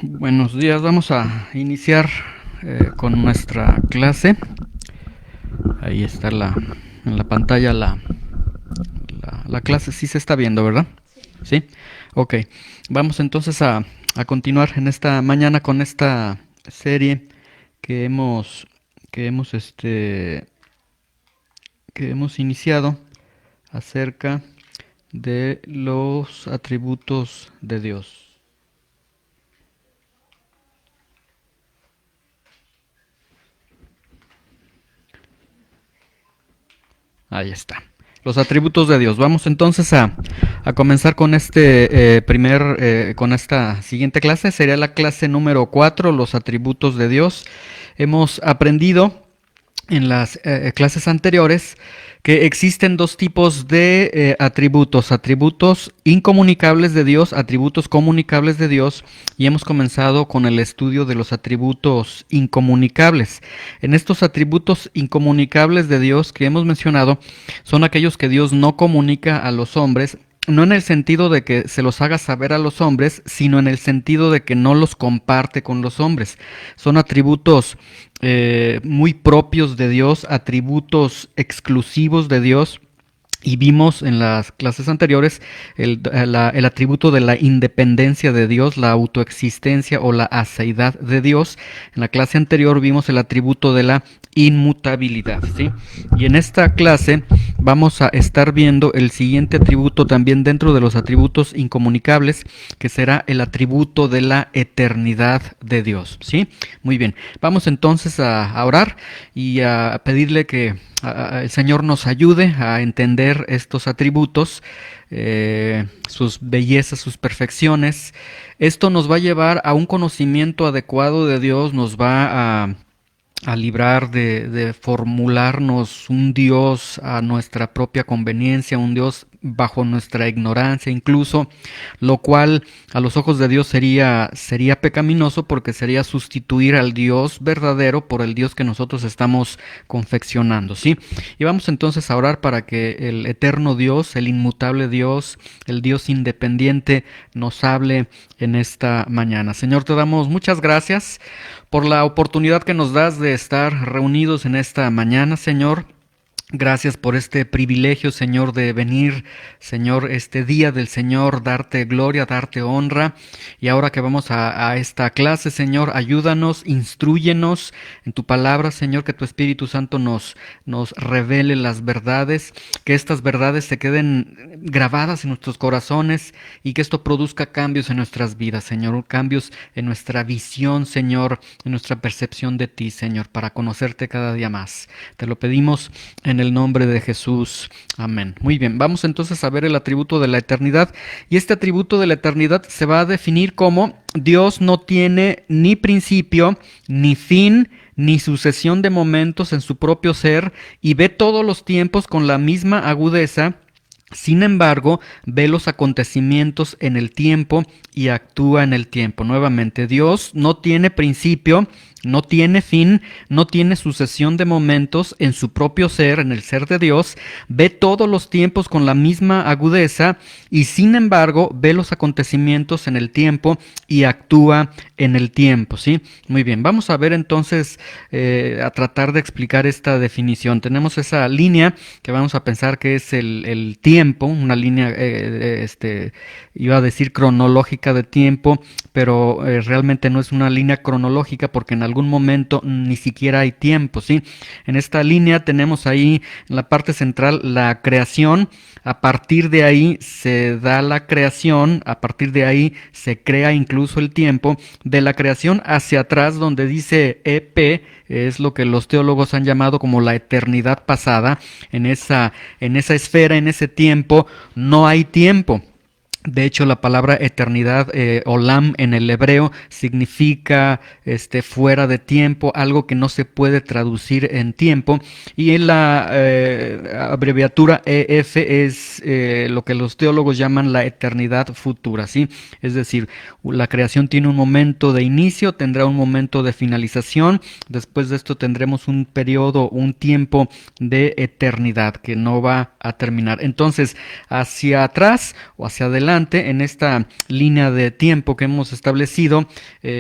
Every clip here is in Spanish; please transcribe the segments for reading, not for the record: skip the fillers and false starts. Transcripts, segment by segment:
Buenos días, vamos a iniciar con nuestra clase. Ahí está en la pantalla la clase, sí se está viendo, ¿verdad? Sí. Ok, vamos entonces a continuar en esta mañana con esta serie que hemos, que hemos, este, que hemos iniciado acerca de los atributos de Dios. Ahí está. Los atributos de Dios. Vamos entonces a comenzar con con esta siguiente clase. Sería la clase número 4, los atributos de Dios. Hemos aprendido en las clases anteriores que existen dos tipos de atributos: atributos incomunicables de Dios, atributos comunicables de Dios, y hemos comenzado con el estudio de los atributos incomunicables. En estos atributos incomunicables de Dios que hemos mencionado, son aquellos que Dios no comunica a los hombres, no en el sentido de que se los haga saber a los hombres, sino en el sentido de que no los comparte con los hombres. Son atributos muy propios de Dios, atributos exclusivos de Dios. Y vimos en las clases anteriores el atributo de la independencia de Dios, la autoexistencia o la aseidad de Dios. En la clase anterior vimos el atributo de la inmutabilidad, ¿sí? Y en esta clase vamos a estar viendo el siguiente atributo también dentro de los atributos incomunicables, que será el atributo de la eternidad de Dios, ¿sí? Muy bien, vamos entonces a orar y a pedirle que el Señor nos ayude a entender estos atributos, sus bellezas, sus perfecciones. Esto nos va a llevar a un conocimiento adecuado de Dios, nos va a librar de formularnos un Dios a nuestra propia conveniencia, un Dios bajo nuestra ignorancia incluso, lo cual a los ojos de Dios sería pecaminoso, porque sería sustituir al Dios verdadero por el Dios que nosotros estamos confeccionando, ¿sí? Y vamos entonces a orar para que el eterno Dios, el inmutable Dios, el Dios independiente, nos hable en esta mañana. Señor, te damos muchas gracias por la oportunidad que nos das de estar reunidos en esta mañana, Señor. Gracias por este privilegio, Señor, de venir, Señor, este día del Señor, darte gloria, darte honra. Y ahora que vamos a esta clase, Señor, ayúdanos, instrúyenos en tu palabra, Señor, que tu Espíritu Santo nos revele las verdades, que estas verdades se queden grabadas en nuestros corazones y que esto produzca cambios en nuestras vidas, Señor, cambios en nuestra visión, Señor, en nuestra percepción de ti, Señor, para conocerte cada día más. Te lo pedimos en el nombre de Jesús. Amén. Muy bien, vamos entonces a ver el atributo de la eternidad. Y este atributo de la eternidad se va a definir como: Dios no tiene ni principio, ni fin, ni sucesión de momentos en su propio ser, y ve todos los tiempos con la misma agudeza. Sin embargo, ve los acontecimientos en el tiempo y actúa en el tiempo. Nuevamente, Dios no tiene principio, no tiene fin, no tiene sucesión de momentos en su propio ser, en el ser de Dios. Ve todos los tiempos con la misma agudeza y sin embargo ve los acontecimientos en el tiempo y actúa en el tiempo, ¿sí? Muy bien, vamos a ver entonces, a tratar de explicar esta definición. Tenemos esa línea que vamos a pensar que es el tiempo, una línea, iba a decir cronológica de tiempo, pero realmente no es una línea cronológica, porque en algún momento ni siquiera hay tiempo, ¿sí? En esta línea tenemos ahí en la parte central la creación. A partir de ahí se da la creación, a partir de ahí se crea incluso el tiempo. De la creación hacia atrás, donde dice EP, es lo que los teólogos han llamado como la eternidad pasada. En esa esfera, en ese tiempo, no hay tiempo. De hecho, la palabra eternidad, olam, en el hebreo, significa fuera de tiempo, algo que no se puede traducir en tiempo. Y en la abreviatura EF es lo que los teólogos llaman la eternidad futura, ¿sí? Es decir, la creación tiene un momento de inicio, tendrá un momento de finalización. Después de esto tendremos un periodo, un tiempo de eternidad que no va a terminar. Entonces, hacia atrás o hacia adelante, adelante en esta línea de tiempo que hemos establecido,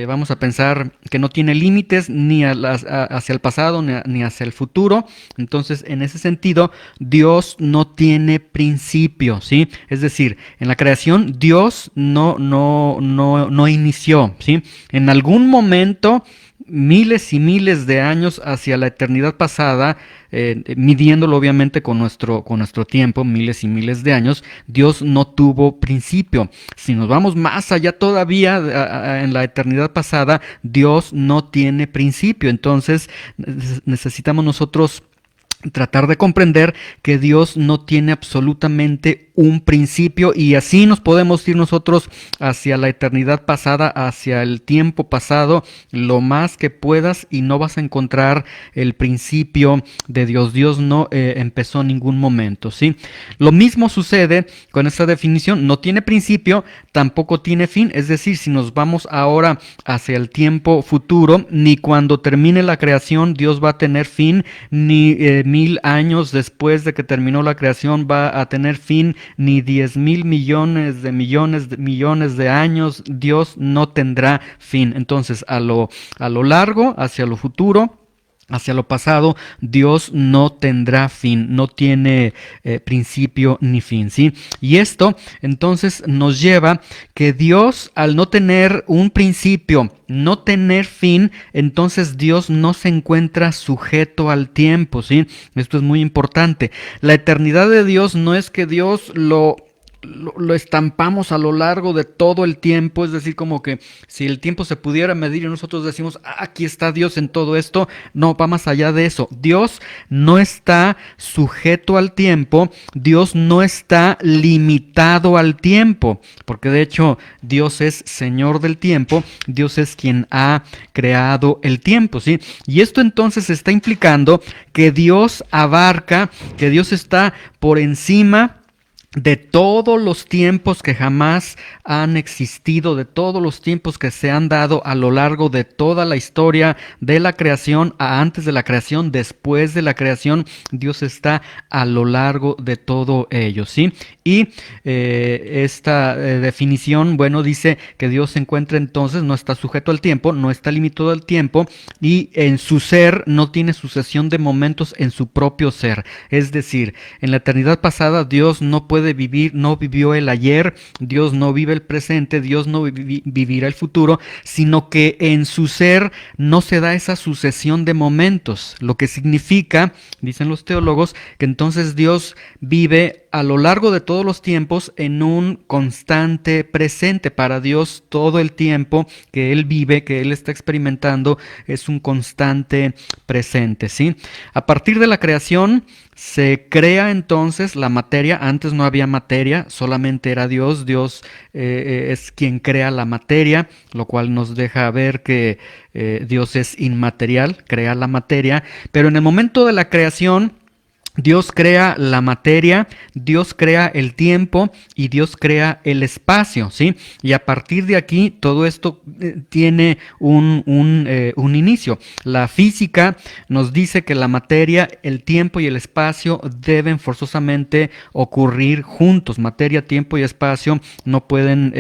vamos a pensar que no tiene límites ni hacia el pasado ni hacia el futuro. Entonces, en ese sentido, Dios no tiene principio, ¿sí? Es decir, en la creación Dios no inició, ¿sí? En algún momento, miles y miles de años hacia la eternidad pasada, midiéndolo obviamente con nuestro tiempo, miles y miles de años, Dios no tuvo principio. Si nos vamos más allá todavía en la eternidad pasada, Dios no tiene principio. Entonces necesitamos nosotros tratar de comprender que Dios no tiene absolutamente un principio, y así nos podemos ir nosotros hacia la eternidad pasada, hacia el tiempo pasado, lo más que puedas, y no vas a encontrar el principio de Dios. Dios no empezó en ningún momento, ¿sí? Lo mismo sucede con esta definición: no tiene principio, tampoco tiene fin. Es decir, si nos vamos ahora hacia el tiempo futuro, ni cuando termine la creación Dios va a tener fin, ni 1000 años después de que terminó la creación va a tener fin, ni 10,000 millones de años. Dios no tendrá fin. Entonces, a lo largo, hacia lo futuro, hacia lo pasado, Dios no tendrá fin, no tiene principio ni fin, ¿sí? Y esto entonces nos lleva que Dios, al no tener un principio, no tener fin, entonces Dios no se encuentra sujeto al tiempo, ¿sí? Esto es muy importante. La eternidad de Dios no es que Dios lo estampamos a lo largo de todo el tiempo. Es decir, como que si el tiempo se pudiera medir y nosotros decimos, aquí está Dios en todo esto. No, va más allá de eso. Dios no está sujeto al tiempo, Dios no está limitado al tiempo, porque de hecho Dios es Señor del tiempo, Dios es quien ha creado el tiempo, ¿sí? Y esto entonces está implicando que Dios abarca, que Dios está por encima de todos los tiempos que jamás han existido, de todos los tiempos que se han dado a lo largo de toda la historia de la creación, antes de la creación, después de la creación. Dios está a lo largo de todo ello, ¿sí? Y esta definición, bueno, dice que Dios se encuentra entonces, no está sujeto al tiempo, no está limitado al tiempo, y en su ser no tiene sucesión de momentos en su propio ser. Es decir, en la eternidad pasada Dios no puede vivir, no vivió el ayer, Dios no vive el presente, Dios no vivirá el futuro, sino que en su ser no se da esa sucesión de momentos, lo que significa, dicen los teólogos, que entonces Dios vive a lo largo de todos los tiempos en un constante presente. Para Dios, todo el tiempo que Él vive, que Él está experimentando, es un constante presente, ¿sí? A partir de la creación se crea entonces la materia. Antes no había materia, solamente era Dios. Dios es quien crea la materia, lo cual nos deja ver que Dios es inmaterial, crea la materia. Pero en el momento de la creación, Dios crea la materia, Dios crea el tiempo y Dios crea el espacio, ¿sí? Y a partir de aquí todo esto tiene un inicio. La física nos dice que la materia, el tiempo y el espacio deben forzosamente ocurrir juntos. Materia, tiempo y espacio no pueden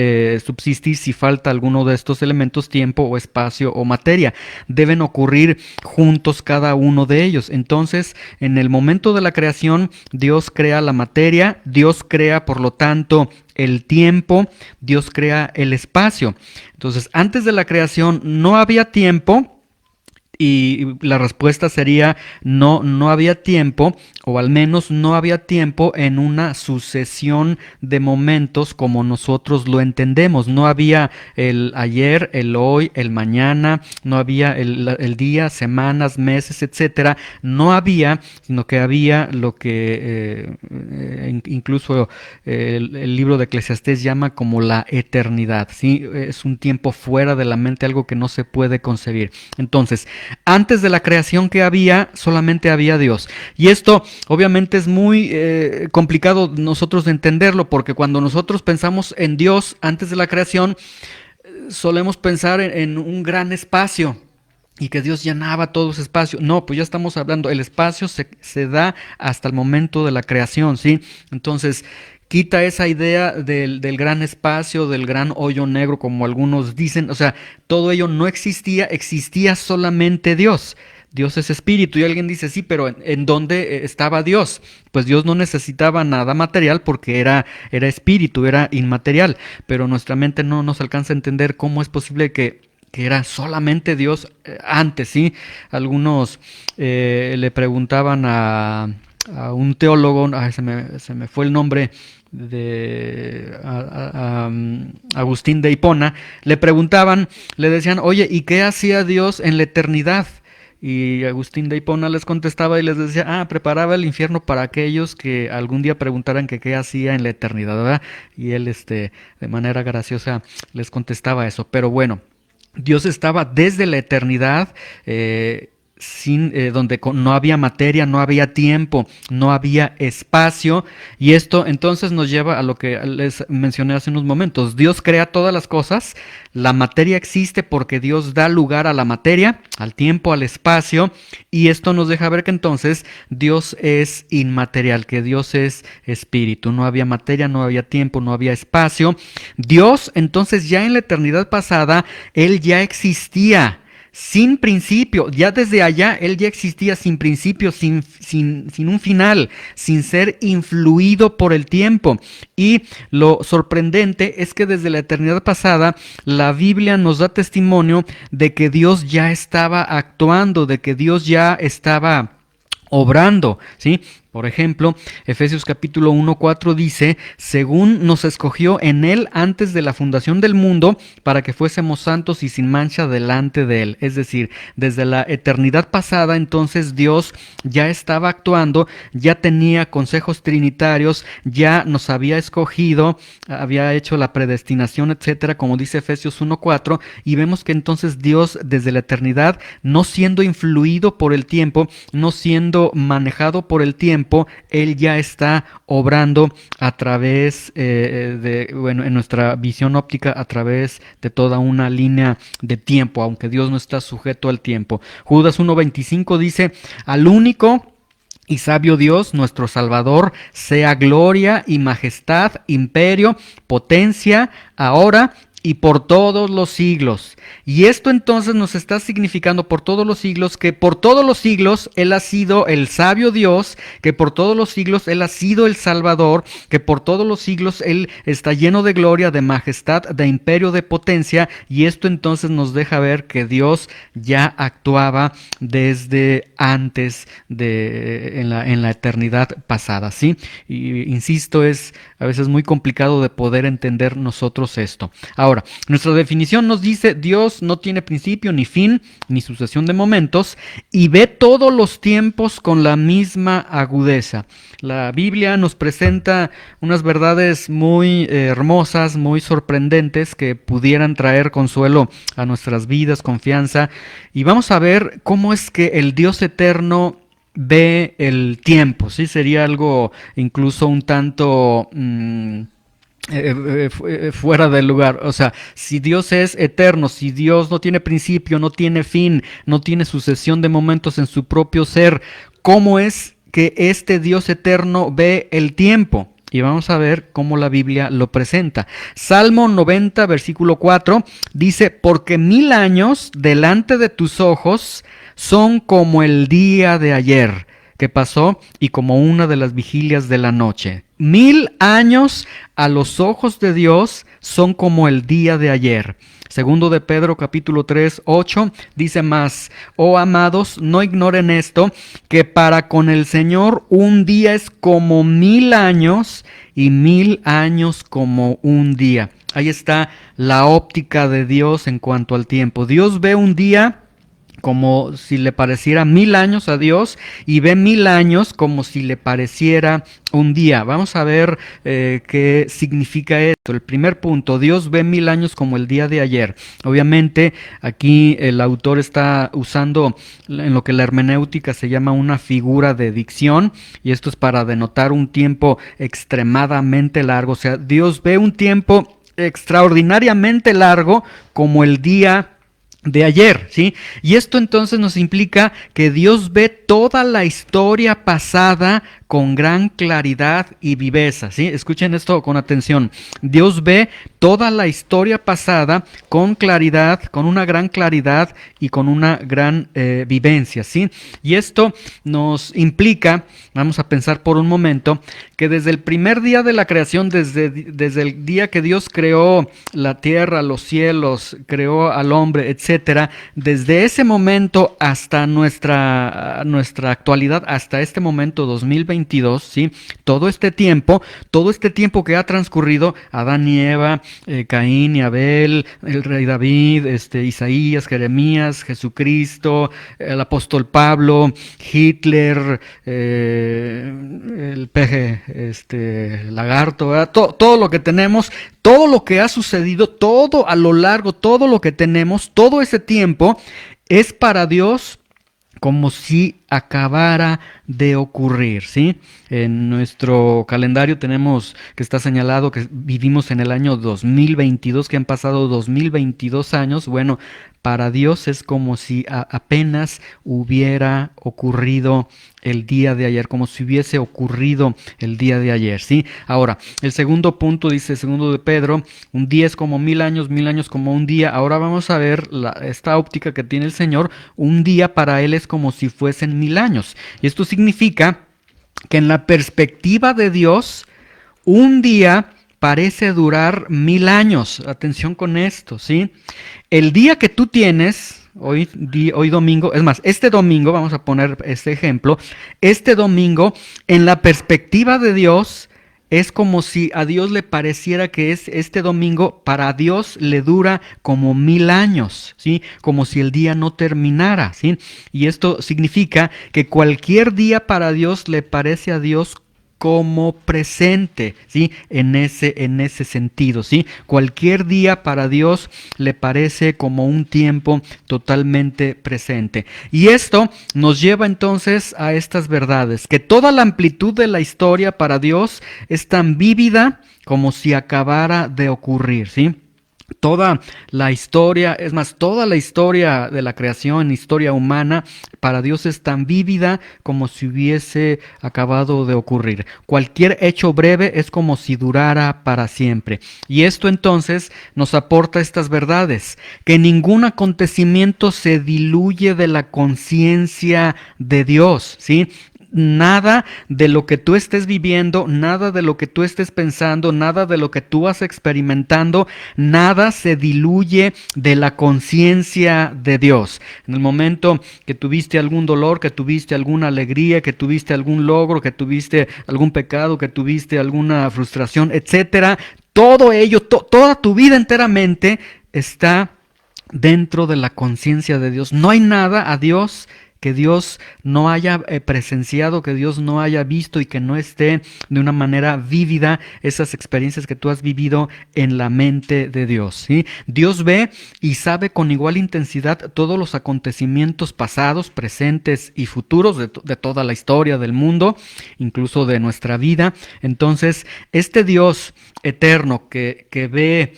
subsistir si falta alguno de estos elementos, tiempo o espacio o materia. Deben ocurrir juntos cada uno de ellos. Entonces, en el momento de la creación, Dios crea la materia, Dios crea, por lo tanto, el tiempo, Dios crea el espacio. Entonces, antes de la creación no había tiempo. Y la respuesta sería no había tiempo, o al menos no había tiempo en una sucesión de momentos como nosotros lo entendemos. No había el ayer, el hoy, el mañana, no había el día, semanas, meses, etcétera. No había, sino que había lo que incluso el libro de Eclesiastés llama como la eternidad, ¿sí? Es un tiempo fuera de la mente, algo que no se puede concebir. Entonces, antes de la creación que había, solamente había Dios. Y esto obviamente es muy complicado nosotros de entenderlo, porque cuando nosotros pensamos en Dios antes de la creación, solemos pensar en un gran espacio y que Dios llenaba todo ese espacio. No, pues ya estamos hablando, el espacio se da hasta el momento de la creación, ¿sí? Entonces, quita esa idea del gran espacio, del gran hoyo negro, como algunos dicen. O sea, todo ello no existía, existía solamente Dios. Dios es espíritu y alguien dice, sí, pero ¿en dónde estaba Dios? Pues Dios no necesitaba nada material porque era espíritu, era inmaterial, pero nuestra mente no nos alcanza a entender cómo es posible que era solamente Dios antes, ¿sí? Algunos le preguntaban a un teólogo, ay, se me fue el nombre, Agustín de Hipona, le preguntaban, le decían, oye, ¿y qué hacía Dios en la eternidad? Y Agustín de Hipona les contestaba y les decía, preparaba el infierno para aquellos que algún día preguntaran que qué hacía en la eternidad, ¿verdad? Y él, de manera graciosa les contestaba eso. Pero bueno, Dios estaba desde la eternidad, donde no había materia, no había tiempo, no había espacio, y esto entonces nos lleva a lo que les mencioné hace unos momentos. Dios crea todas las cosas, la materia existe porque Dios da lugar a la materia, al tiempo, al espacio, y esto nos deja ver que entonces Dios es inmaterial, que Dios es espíritu. No había materia, no había tiempo, no había espacio. Dios entonces ya en la eternidad pasada, Él ya existía sin principio. Ya desde allá Él ya existía sin principio, sin un final, sin ser influido por el tiempo. Y lo sorprendente es que desde la eternidad pasada la Biblia nos da testimonio de que Dios ya estaba actuando, de que Dios ya estaba obrando, ¿sí? Por ejemplo, Efesios capítulo 1:4 dice, según nos escogió en Él antes de la fundación del mundo, para que fuésemos santos y sin mancha delante de Él. Es decir, desde la eternidad pasada, entonces Dios ya estaba actuando, ya tenía consejos trinitarios, ya nos había escogido, había hecho la predestinación, etcétera, como dice Efesios 1:4, y vemos que entonces Dios desde la eternidad, no siendo influido por el tiempo, no siendo manejado por el tiempo, Él ya está obrando a través en nuestra visión óptica, a través de toda una línea de tiempo, aunque Dios no está sujeto al tiempo. Judas 1:25 dice, al único y sabio Dios, nuestro Salvador, sea gloria y majestad, imperio, potencia, ahora y por todos los siglos. Y esto entonces nos está significando por todos los siglos, que por todos los siglos Él ha sido el sabio Dios, que por todos los siglos Él ha sido el Salvador, que por todos los siglos Él está lleno de gloria, de majestad, de imperio, de potencia, y esto entonces nos deja ver que Dios ya actuaba desde antes en la eternidad pasada, ¿sí? Y insisto, es a veces muy complicado de poder entender nosotros esto. Ahora, nuestra definición nos dice, Dios no tiene principio ni fin, ni sucesión de momentos, y ve todos los tiempos con la misma agudeza. La Biblia nos presenta unas verdades muy hermosas, muy sorprendentes, que pudieran traer consuelo a nuestras vidas, confianza, y vamos a ver cómo es que el Dios eterno ve el tiempo, ¿sí? Sería algo incluso un tanto fuera del lugar. O sea, si Dios es eterno, si Dios no tiene principio, no tiene fin, no tiene sucesión de momentos en su propio ser, ¿cómo es que este Dios eterno ve el tiempo? Y vamos a ver cómo la Biblia lo presenta. Salmo 90, versículo 4, dice, porque 1000 años delante de tus ojos son como el día de ayer que pasó y como una de las vigilias de la noche. 1000 años a los ojos de Dios son como el día de ayer. Segundo de Pedro capítulo 3, 8 dice más, oh amados, no ignoren esto, que para con el Señor un día es como 1000 años y 1000 años como un día. Ahí está la óptica de Dios en cuanto al tiempo. Dios ve un día como si le pareciera 1000 años a Dios y ve 1000 años como si le pareciera un día. Vamos a ver qué significa esto. El primer punto, Dios ve 1000 años como el día de ayer. Obviamente aquí el autor está usando en lo que la hermenéutica se llama una figura de dicción, y esto es para denotar un tiempo extremadamente largo. O sea, Dios ve un tiempo extraordinariamente largo como el día de ayer, ¿sí? Y esto entonces nos implica que Dios ve toda la historia pasada con gran claridad y viveza, ¿sí? Escuchen esto con atención. Dios ve toda la historia pasada con claridad, con una gran claridad y con una gran vivencia, ¿sí? Y esto nos implica, vamos a pensar por un momento, que desde el primer día de la creación, desde el día que Dios creó la tierra, los cielos, creó al hombre, etcétera, desde ese momento hasta nuestra actualidad, hasta este momento 2022, ¿sí? Todo este tiempo que ha transcurrido, Adán y Eva, Caín y Abel, el rey David, Isaías, Jeremías, Jesucristo, el apóstol Pablo, Hitler, el peje, lagarto, ¿verdad? Todo lo que tenemos, todo lo que ha sucedido, todo a lo largo, todo lo que tenemos, todo ese tiempo es para Dios como si acabara de ocurrir, ¿sí? En nuestro calendario tenemos que está señalado que vivimos en el año 2022, que han pasado 2022 años. Bueno, para Dios es como si apenas hubiera ocurrido el día de ayer, como si hubiese ocurrido el día de ayer, ¿sí? Ahora, el segundo punto dice, segundo de Pedro, un día es como 1000 años como un día. Ahora vamos a ver esta óptica que tiene el Señor. Un día para Él es como si fuesen 1000 años. Y esto significa que en la perspectiva de Dios, un día parece durar 1000 años. Atención con esto, ¿sí? El día que tú tienes, hoy domingo, es más, este domingo, vamos a poner este ejemplo, este domingo, en la perspectiva de Dios, es como si a Dios le pareciera que este domingo, para Dios le dura como 1000 años, ¿sí? Como si el día no terminara, ¿sí? Y esto significa que cualquier día para Dios le parece a Dios como presente, ¿sí? En ese sentido, ¿sí? Cualquier día para Dios le parece como un tiempo totalmente presente. Y esto nos lleva entonces a estas verdades, que toda la amplitud de la historia para Dios es tan vívida como si acabara de ocurrir, ¿sí? Toda la historia, es más, toda la historia de la creación, historia humana, para Dios es tan vívida como si hubiese acabado de ocurrir. Cualquier hecho breve es como si durara para siempre. Y esto entonces nos aporta estas verdades, que ningún acontecimiento se diluye de la conciencia de Dios, ¿sí? Nada de lo que tú estés viviendo, nada de lo que tú estés pensando, nada de lo que tú vas experimentando, nada se diluye de la conciencia de Dios. En el momento que tuviste algún dolor, que tuviste alguna alegría, que tuviste algún logro, que tuviste algún pecado, que tuviste alguna frustración, etcétera, todo ello, toda tu vida enteramente está dentro de la conciencia de Dios. No hay nada a Dios que Dios no haya presenciado, que Dios no haya visto y que no esté de una manera vívida esas experiencias que tú has vivido en la mente de Dios, ¿sí? Dios ve y sabe con igual intensidad todos los acontecimientos pasados, presentes y futuros de toda la historia del mundo, incluso de nuestra vida. Entonces, este Dios eterno que ve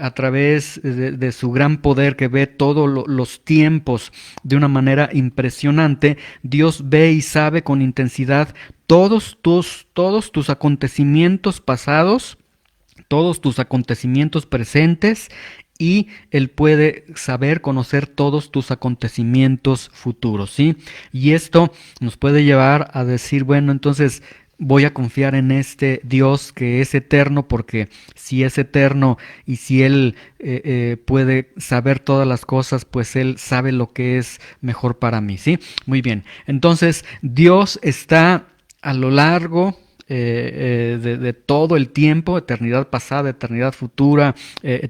a través de su gran poder, que ve todos los tiempos de una manera impresionante, Dios ve y sabe con intensidad todos tus acontecimientos pasados, todos tus acontecimientos presentes, y Él puede saber, conocer todos tus acontecimientos futuros, ¿sí? Y esto nos puede llevar a decir, bueno, entonces voy a confiar en este Dios que es eterno, porque si es eterno y si Él puede saber todas las cosas, pues Él sabe lo que es mejor para mí, ¿sí? Muy bien, entonces Dios está a lo largo de todo el tiempo, eternidad pasada, eternidad futura,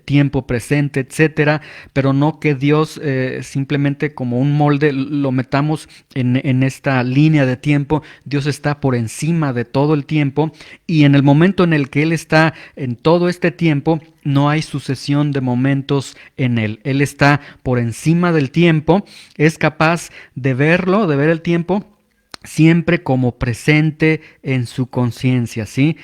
tiempo presente, etcétera, pero no que Dios simplemente como un molde lo metamos en esta línea de tiempo. Dios está por encima de todo el tiempo, y en el momento en el que Él está en todo este tiempo, no hay sucesión de momentos en Él. Él está por encima del tiempo, es capaz de verlo, de ver el tiempo siempre como presente en su conciencia, ¿sí?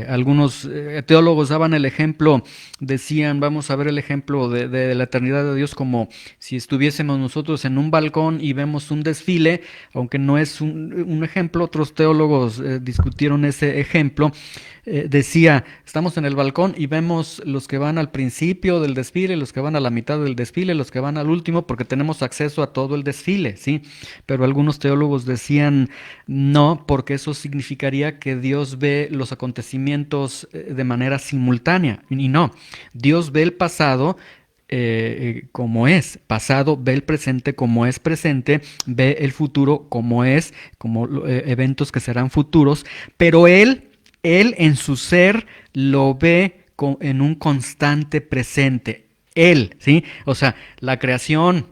Algunos teólogos daban el ejemplo, decían, vamos a ver el ejemplo de la eternidad de Dios como si estuviésemos nosotros en un balcón y vemos un desfile, aunque no es un ejemplo, otros teólogos discutieron ese ejemplo. Decía, estamos en el balcón y vemos los que van al principio del desfile, los que van a la mitad del desfile, los que van al último, porque tenemos acceso a todo el desfile, ¿sí? Pero algunos teólogos decían no, porque eso significaría que Dios ve los acontecimientos de manera simultánea. Y no, Dios ve el pasado como es pasado, ve el presente como es presente, ve el futuro como es, como eventos que serán futuros, pero Él en su ser lo ve en un constante presente. Él, ¿sí? O sea, la creación,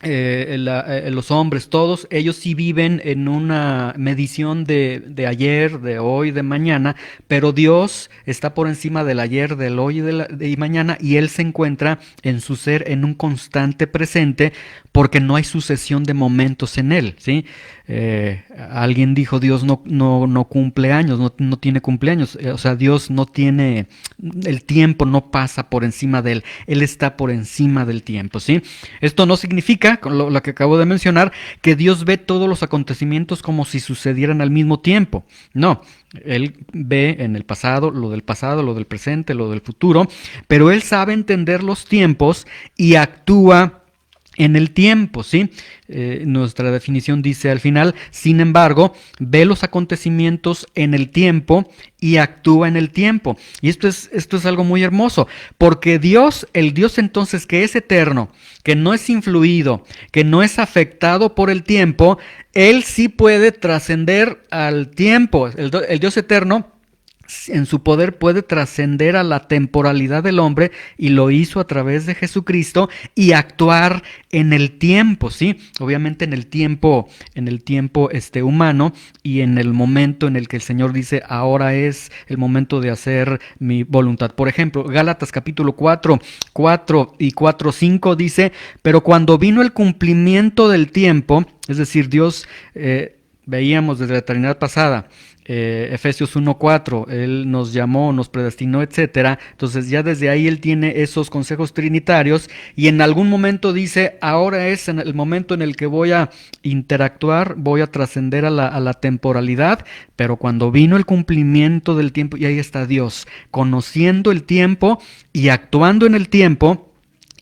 los hombres, todos ellos sí viven en una medición de ayer, de hoy, de mañana, pero Dios está por encima del ayer, del hoy y mañana, y Él se encuentra en su ser en un constante presente porque no hay sucesión de momentos en Él, ¿sí? Alguien dijo, Dios no cumple años, no tiene cumpleaños, o sea, Dios no tiene, el tiempo no pasa por encima de Él está por encima del tiempo, ¿sí? Esto no significa, con lo que acabo de mencionar, que Dios ve todos los acontecimientos como si sucedieran al mismo tiempo, no. Él ve en el pasado, lo del presente, lo del futuro, pero Él sabe entender los tiempos y actúa en el tiempo, ¿sí? Nuestra definición dice al final, sin embargo, ve los acontecimientos en el tiempo y actúa en el tiempo. Y esto es algo muy hermoso, porque Dios, el Dios entonces que es eterno, que no es influido, que no es afectado por el tiempo, Él sí puede trascender al tiempo. El Dios eterno en su poder puede trascender a la temporalidad del hombre y lo hizo a través de Jesucristo y actuar en el tiempo, ¿sí? Obviamente en el tiempo humano y en el momento en el que el Señor dice, ahora es el momento de hacer mi voluntad. Por ejemplo, Gálatas capítulo 4 y 4:5 dice, pero cuando vino el cumplimiento del tiempo, es decir, Dios, veíamos desde la eternidad pasada, Efesios 1:4, Él nos llamó, nos predestinó, etcétera. Entonces ya desde ahí Él tiene esos consejos trinitarios y en algún momento dice, ahora es en el momento en el que voy a interactuar, voy a trascender a la temporalidad, pero cuando vino el cumplimiento del tiempo, y ahí está Dios, conociendo el tiempo y actuando en el tiempo.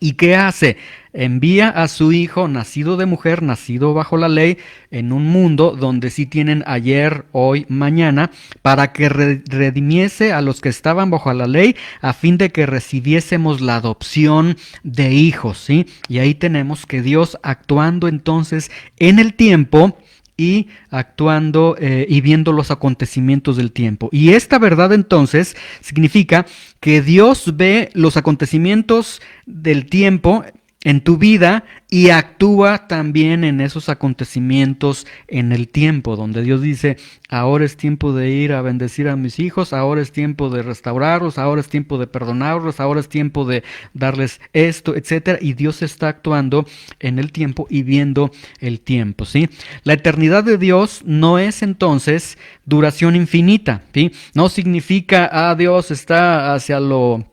¿Y qué hace? Envía a su hijo, nacido de mujer, nacido bajo la ley, en un mundo donde sí tienen ayer, hoy, mañana, para que redimiese a los que estaban bajo la ley, a fin de que recibiésemos la adopción de hijos, ¿sí? Y ahí tenemos que Dios actuando entonces en el tiempo y actuando y viendo los acontecimientos del tiempo. Y esta verdad entonces significa que Dios ve los acontecimientos del tiempo en tu vida y actúa también en esos acontecimientos en el tiempo, donde Dios dice, ahora es tiempo de ir a bendecir a mis hijos, ahora es tiempo de restaurarlos, ahora es tiempo de perdonarlos, ahora es tiempo de darles esto, etcétera, y Dios está actuando en el tiempo y viendo el tiempo, ¿sí? La eternidad de Dios no es entonces duración infinita, ¿sí? No significa, Dios está hacia lo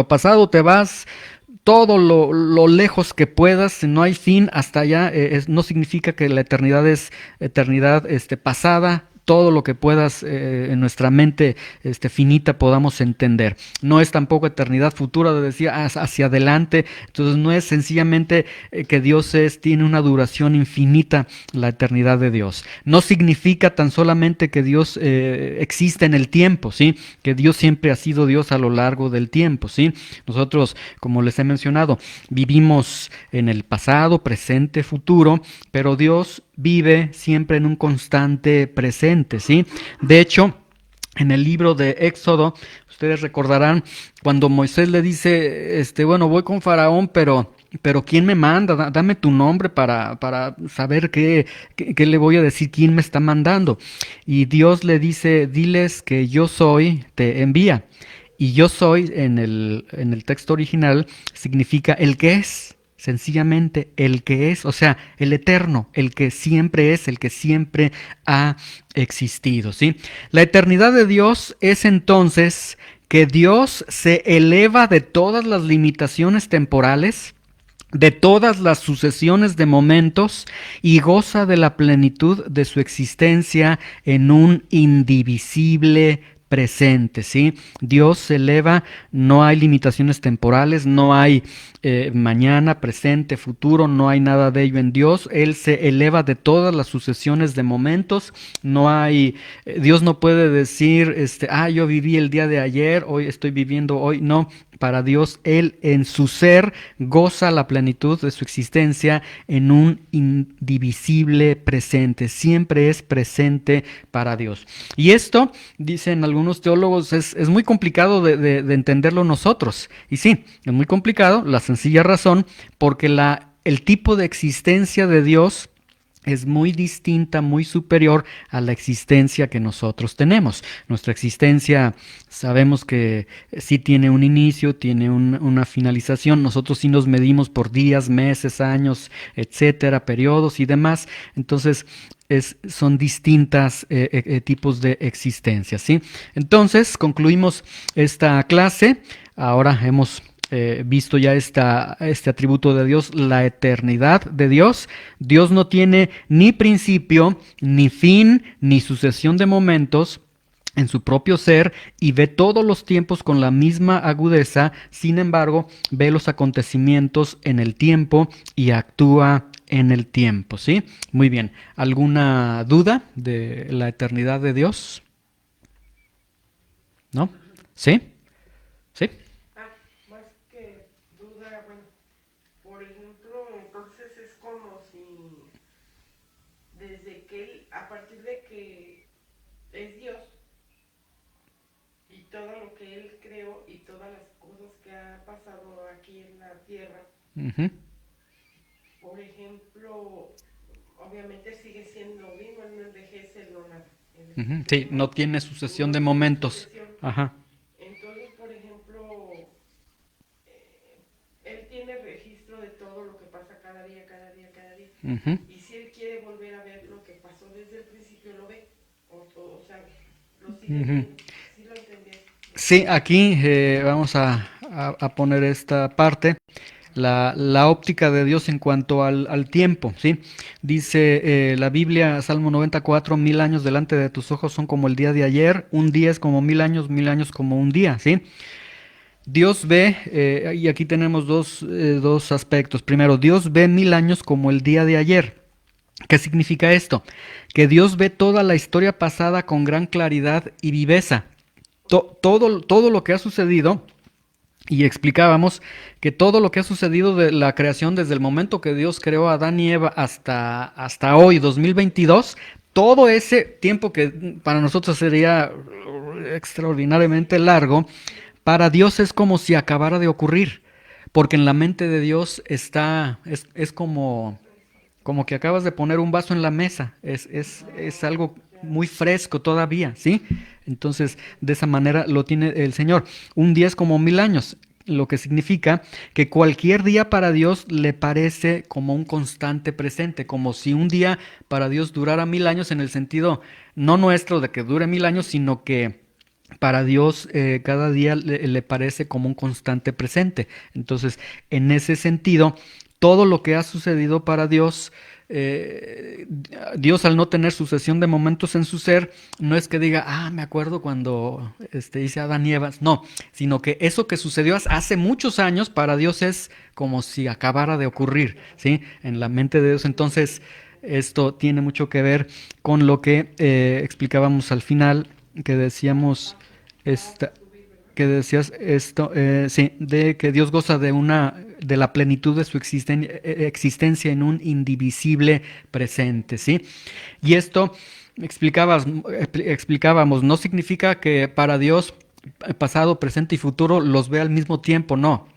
pasado, te vas todo lo lejos que puedas, no hay fin hasta allá, no significa que la eternidad es eternidad pasada, todo lo que puedas en nuestra mente finita podamos entender. No es tampoco eternidad futura, de decir hacia adelante, entonces no es sencillamente que Dios tiene una duración infinita, la eternidad de Dios. No significa tan solamente que Dios existe en el tiempo, ¿sí? Que Dios siempre ha sido Dios a lo largo del tiempo, ¿sí? Nosotros, como les he mencionado, vivimos en el pasado, presente, futuro, pero Dios vive siempre en un constante presente, ¿sí? De hecho, en el libro de Éxodo, ustedes recordarán cuando Moisés le dice, bueno, voy con Faraón, pero ¿quién me manda? Dame tu nombre para saber qué le voy a decir, quién me está mandando. Y Dios le dice, diles que yo soy, te envía. Y yo soy, en el texto original, significa el que es. sencillamente el que es, o sea, el eterno, el que siempre es, el que siempre ha existido, ¿sí? La eternidad de Dios es entonces que Dios se eleva de todas las limitaciones temporales, de todas las sucesiones de momentos y goza de la plenitud de su existencia en un indivisible presente, ¿sí? Dios se eleva, no hay limitaciones temporales, no hay mañana, presente, futuro, no hay nada de ello en Dios. Él se eleva de todas las sucesiones de momentos, no hay, Dios no puede decir, yo viví el día de ayer, hoy estoy viviendo hoy, no. Para Dios, Él en su ser goza la plenitud de su existencia en un indivisible presente. Siempre es presente para Dios. Y esto, dicen algunos teólogos, es muy complicado de entenderlo nosotros. Y sí, es muy complicado, la sencilla razón, porque el tipo de existencia de Dios es muy distinta, muy superior a la existencia que nosotros tenemos. Nuestra existencia sabemos que sí tiene un inicio, tiene una finalización. Nosotros sí nos medimos por días, meses, años, etcétera, periodos y demás. Entonces, son distintas tipos de existencia, ¿sí? Entonces, concluimos esta clase. Ahora hemos visto ya este atributo de Dios, la eternidad de Dios. Dios no tiene ni principio, ni fin, ni sucesión de momentos en su propio ser y ve todos los tiempos con la misma agudeza. Sin embargo, ve los acontecimientos en el tiempo y actúa en el tiempo, ¿sí? Muy bien. ¿Alguna duda de la eternidad de Dios? ¿No? ¿Sí? ¿Sí? Más que duda, bueno, por ejemplo, entonces es como si desde que él, a partir de que es Dios y todo lo que él creó y todas las cosas que ha pasado aquí en la tierra, Ujú. por ejemplo, obviamente sigue siendo lo mismo, él no envejece, no nada, él es Ujú. Sí, no eterno, tiene sucesión no de tiene momentos. sucesión. Ajá. Entonces, por ejemplo, él tiene registro de todo lo que pasa cada día, cada día, cada día. Ujú. Y si él quiere volver a ver lo que pasó desde el principio, lo ve. O sea, lo sigue Ujú. viendo. ¿Sí lo entendés? Sí, aquí vamos a poner esta parte, la óptica de Dios en cuanto al tiempo, ¿sí? Dice la Biblia, Salmo 94, 1000 años delante de tus ojos son como el día de ayer, un día es como 1000 años como un día, ¿sí? Dios ve, y aquí tenemos dos aspectos. Primero, Dios ve 1000 años como el día de ayer. ¿Qué significa esto? Que Dios ve toda la historia pasada con gran claridad y viveza. Todo lo que ha sucedido, y explicábamos que todo lo que ha sucedido de la creación desde el momento que Dios creó a Adán y Eva hasta hoy, 2022, todo ese tiempo que para nosotros sería extraordinariamente largo, para Dios es como si acabara de ocurrir, porque en la mente de Dios es como que acabas de poner un vaso en la mesa, es algo muy fresco todavía, ¿sí? Entonces, de esa manera lo tiene el Señor. Un día es como 1000 años, lo que significa que cualquier día para Dios le parece como un constante presente, como si un día para Dios durara 1000 años en el sentido no nuestro de que dure 1000 años, sino que para Dios cada día le parece como un constante presente. Entonces, en ese sentido, todo lo que ha sucedido para Dios, eh, Dios al no tener sucesión de momentos en su ser, no es que diga, me acuerdo cuando hice Adán y Eva, no, sino que eso que sucedió hace muchos años, para Dios es como si acabara de ocurrir, ¿sí? En la mente de Dios. Entonces, esto tiene mucho que ver con lo que explicábamos al final, que decíamos esta, que decías esto, sí, de que Dios goza de la plenitud de su existencia en un indivisible presente, ¿sí? Y esto explicábamos, no significa que para Dios pasado, presente y futuro los ve al mismo tiempo, no.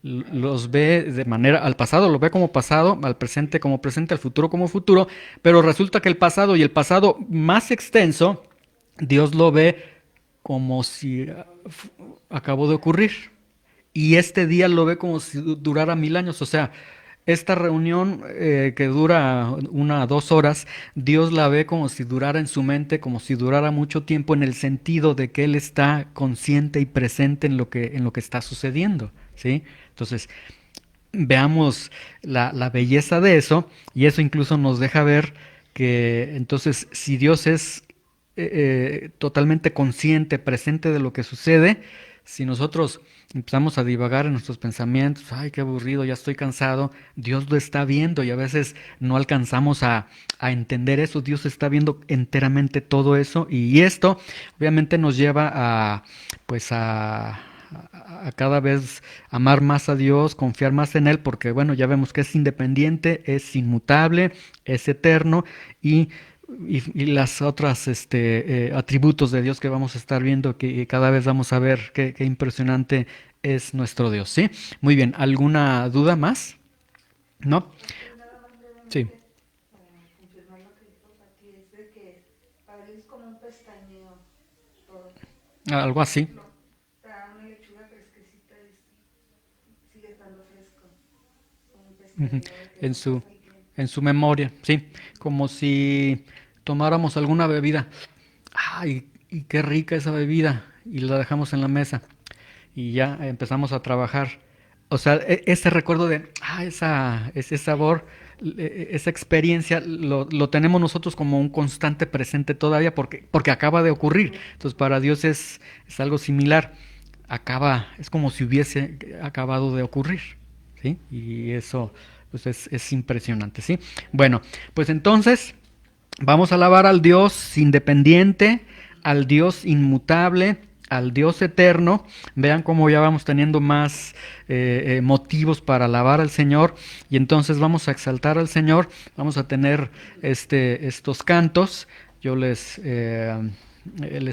Los ve de manera, al pasado lo ve como pasado, al presente como presente, al futuro como futuro, pero resulta que el pasado y el pasado más extenso, Dios lo ve como si acabó de ocurrir. Y este día lo ve como si durara 1000 años. O sea, esta reunión que dura 1 o 2 horas, Dios la ve como si durara en su mente, como si durara mucho tiempo, en el sentido de que Él está consciente y presente en lo que está sucediendo, ¿sí? Entonces, veamos la belleza de eso, y eso incluso nos deja ver que entonces si Dios es totalmente consciente, presente de lo que sucede, si nosotros empezamos a divagar en nuestros pensamientos, ay, qué aburrido, ya estoy cansado, Dios lo está viendo y a veces no alcanzamos a entender eso. Dios está viendo enteramente todo eso, y esto obviamente nos lleva a, pues a cada vez amar más a Dios, confiar más en Él, porque bueno, ya vemos que es independiente, es inmutable, es eterno, y, y las otras atributos de Dios que vamos a estar viendo, que cada vez vamos a ver qué impresionante es nuestro Dios, ¿sí? Muy bien, ¿alguna duda más? ¿No? Sí, nada más Sí, brevemente para confirmar lo que dijo Pati, es de que para él es como un pestañeo todo. algo Por así. ejemplo, está una lechuga fresquecita y sigue estando fresco, como un Ujú. pestañeo de que En no su, pasa el tiempo. en su memoria, sí, como si tomáramos alguna bebida. Ay, y qué rica esa bebida, y la dejamos en la mesa y ya empezamos a trabajar. O sea, ese recuerdo de, ese sabor, esa experiencia, lo tenemos nosotros como un constante presente todavía porque acaba de ocurrir. Entonces, para Dios es algo similar. Es como si hubiese acabado de ocurrir, ¿sí? Y eso, pues es impresionante, ¿sí? Bueno, pues entonces vamos a alabar al Dios independiente, al Dios inmutable, al Dios eterno. Vean cómo ya vamos teniendo más motivos para alabar al Señor, y entonces vamos a exaltar al Señor. Vamos a tener estos cantos. Yo les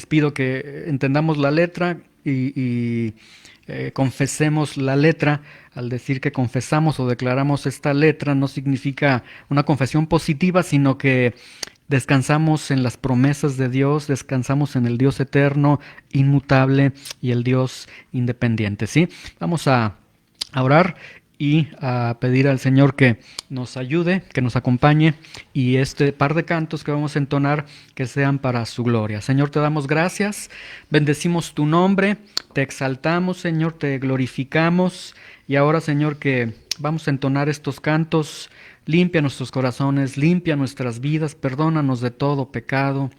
pido que entendamos la letra y confesemos la letra. Al decir que confesamos o declaramos esta letra, no significa una confesión positiva, sino que descansamos en las promesas de Dios, descansamos en el Dios eterno, inmutable, y el Dios independiente, ¿sí? Vamos a orar y a pedir al Señor que nos ayude, que nos acompañe, y este par de cantos que vamos a entonar, que sean para su gloria. Señor, te damos gracias, bendecimos tu nombre, te exaltamos, Señor, te glorificamos, y ahora, Señor, que vamos a entonar estos cantos. Limpia nuestros corazones, limpia nuestras vidas, perdónanos de todo pecado.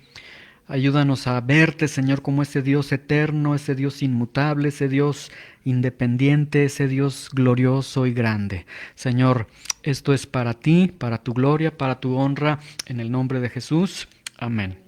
Ayúdanos a verte, Señor, como ese Dios eterno, ese Dios inmutable, ese Dios independiente, ese Dios glorioso y grande. Señor, esto es para ti, para tu gloria, para tu honra, en el nombre de Jesús. Amén.